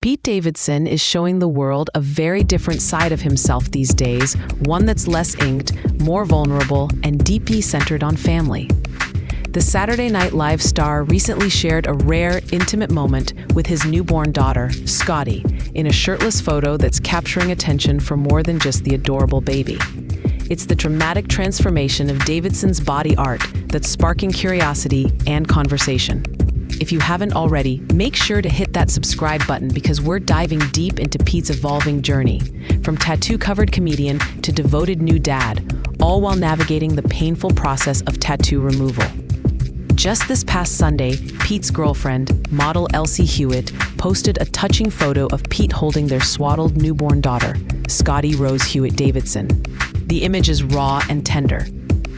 Pete Davidson is showing the world a very different side of himself these days, one that's less inked, more vulnerable, and deeply centered on family. The Saturday Night Live star recently shared a rare, intimate moment with his newborn daughter, Scotty, in a shirtless photo that's capturing attention for more than just the adorable baby. It's the dramatic transformation of Davidson's body art that's sparking curiosity and conversation. If you haven't already, make sure to hit that subscribe button because we're diving deep into Pete's evolving journey, from tattoo-covered comedian to devoted new dad, all while navigating the painful process of tattoo removal. Just this past Sunday, Pete's girlfriend, model Elsie Hewitt, posted a touching photo of Pete holding their swaddled newborn daughter, Scotty Rose Hewitt Davidson. The image is raw and tender.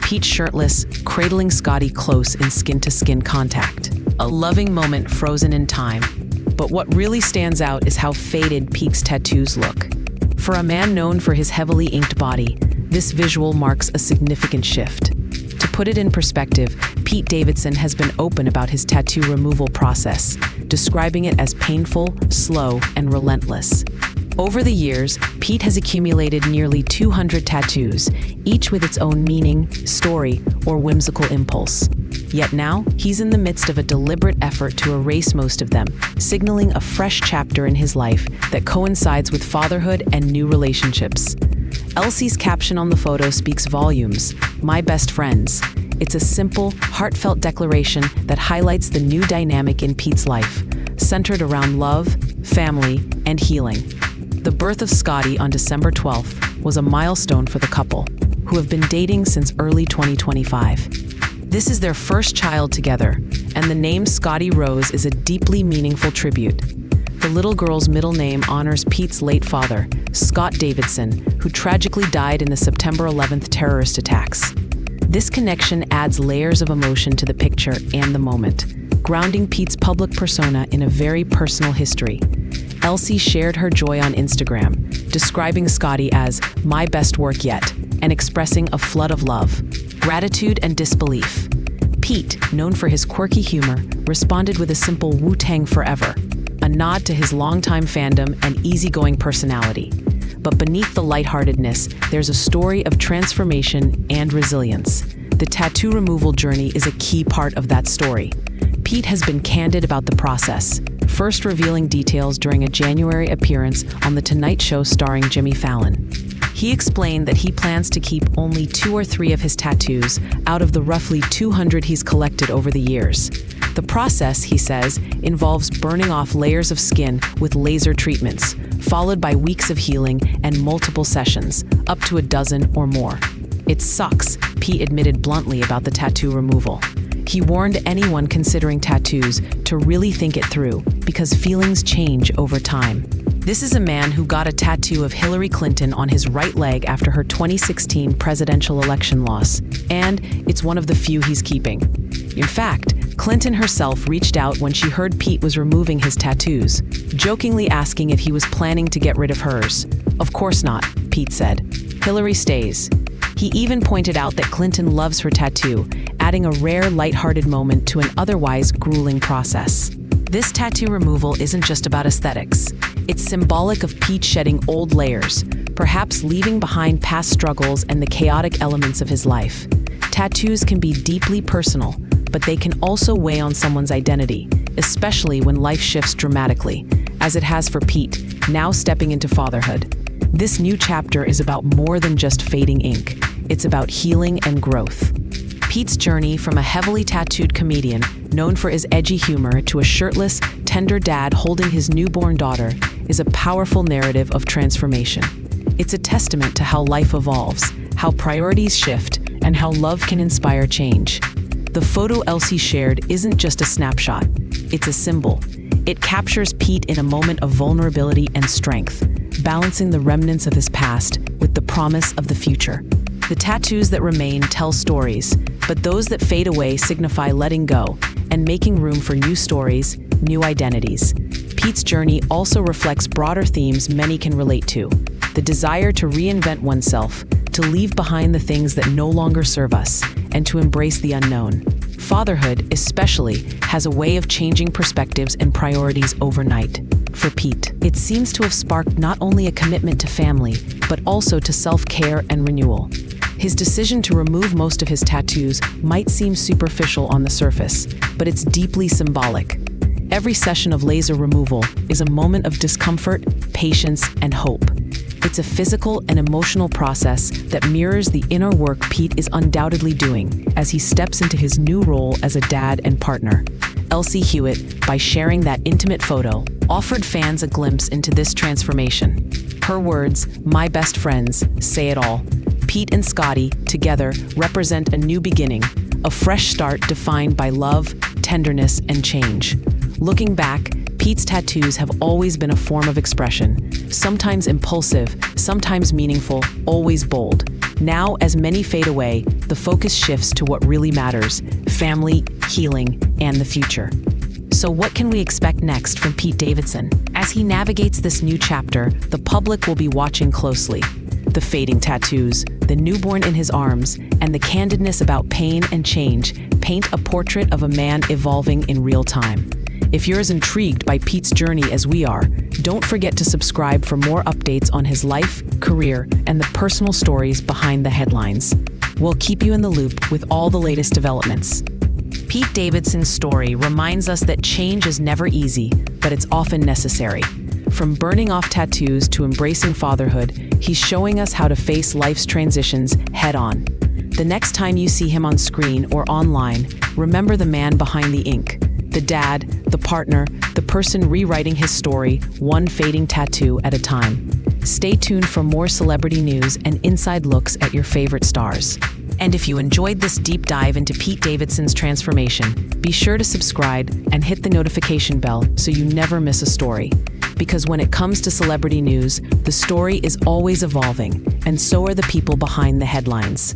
Pete shirtless, cradling Scotty close in skin-to-skin contact. A loving moment frozen in time. But what really stands out is how faded Pete's tattoos look. For a man known for his heavily inked body, this visual marks a significant shift. To put it in perspective, Pete Davidson has been open about his tattoo removal process, describing it as painful, slow, and relentless. Over the years, Pete has accumulated nearly 200 tattoos, each with its own meaning, story, or whimsical impulse. Yet now, he's in the midst of a deliberate effort to erase most of them, signaling a fresh chapter in his life that coincides with fatherhood and new relationships. Elsie's caption on the photo speaks volumes, "My best friends." It's a simple, heartfelt declaration that highlights the new dynamic in Pete's life, centered around love, family, and healing. The birth of Scotty on December 12th was a milestone for the couple, who have been dating since early 2025. This is their first child together, and the name Scotty Rose is a deeply meaningful tribute. The little girl's middle name honors Pete's late father, Scott Davidson, who tragically died in the September 11th terrorist attacks. This connection adds layers of emotion to the picture and the moment, grounding Pete's public persona in a very personal history. Elsie shared her joy on Instagram, describing Scotty as "my best work yet," and expressing a flood of love, gratitude, and disbelief. Pete, known for his quirky humor, responded with a simple "Wu-Tang forever," a nod to his longtime fandom and easygoing personality. But beneath the lightheartedness, there's a story of transformation and resilience. The tattoo removal journey is a key part of that story. Pete has been candid about the process, first revealing details during a January appearance on The Tonight Show starring Jimmy Fallon. He explained that he plans to keep only 2 or 3 of his tattoos out of the roughly 200 he's collected over the years. The process, he says, involves burning off layers of skin with laser treatments, followed by weeks of healing and multiple sessions, up to a dozen or more. "It sucks," Pete admitted bluntly about the tattoo removal. He warned anyone considering tattoos to really think it through, because feelings change over time. This is a man who got a tattoo of Hillary Clinton on his right leg after her 2016 presidential election loss, and it's one of the few he's keeping. In fact, Clinton herself reached out when she heard Pete was removing his tattoos, jokingly asking if he was planning to get rid of hers. "Of course not," Pete said. "Hillary stays." He even pointed out that Clinton loves her tattoo, adding a rare lighthearted moment to an otherwise grueling process. This tattoo removal isn't just about aesthetics. It's symbolic of Pete shedding old layers, perhaps leaving behind past struggles and the chaotic elements of his life. Tattoos can be deeply personal, but they can also weigh on someone's identity, especially when life shifts dramatically, as it has for Pete, now stepping into fatherhood. This new chapter is about more than just fading ink. It's about healing and growth. Pete's journey from a heavily tattooed comedian known for his edgy humor to a shirtless, tender dad holding his newborn daughter is a powerful narrative of transformation. It's a testament to how life evolves, how priorities shift, and how love can inspire change. The photo Elsie shared isn't just a snapshot, it's a symbol. It captures Pete in a moment of vulnerability and strength, balancing the remnants of his past with the promise of the future. The tattoos that remain tell stories, but those that fade away signify letting go and making room for new stories, new identities. Pete's journey also reflects broader themes many can relate to: the desire to reinvent oneself, to leave behind the things that no longer serve us, and to embrace the unknown. Fatherhood, especially, has a way of changing perspectives and priorities overnight. For Pete, it seems to have sparked not only a commitment to family, but also to self-care and renewal. His decision to remove most of his tattoos might seem superficial on the surface, but it's deeply symbolic. Every session of laser removal is a moment of discomfort, patience, and hope. It's a physical and emotional process that mirrors the inner work Pete is undoubtedly doing as he steps into his new role as a dad and partner. Elsie Hewitt, by sharing that intimate photo, offered fans a glimpse into this transformation. Her words, "My best friends," say it all. Pete and Scotty, together, represent a new beginning, a fresh start defined by love, tenderness, and change. Looking back, Pete's tattoos have always been a form of expression, sometimes impulsive, sometimes meaningful, always bold. Now, as many fade away, the focus shifts to what really matters: family, healing, and the future. So what can we expect next from Pete Davidson? As he navigates this new chapter, the public will be watching closely. The fading tattoos, the newborn in his arms, and the candidness about pain and change paint a portrait of a man evolving in real time. If you're as intrigued by Pete's journey as we are, don't forget to subscribe for more updates on his life, career, and the personal stories behind the headlines. We'll keep you in the loop with all the latest developments. Pete Davidson's story reminds us that change is never easy, but it's often necessary. From burning off tattoos to embracing fatherhood, he's showing us how to face life's transitions head-on. The next time you see him on screen or online, remember the man behind the ink. The dad, the partner, the person rewriting his story, one fading tattoo at a time. Stay tuned for more celebrity news and inside looks at your favorite stars. And if you enjoyed this deep dive into Pete Davidson's transformation, be sure to subscribe and hit the notification bell so you never miss a story. Because when it comes to celebrity news, the story is always evolving, and so are the people behind the headlines.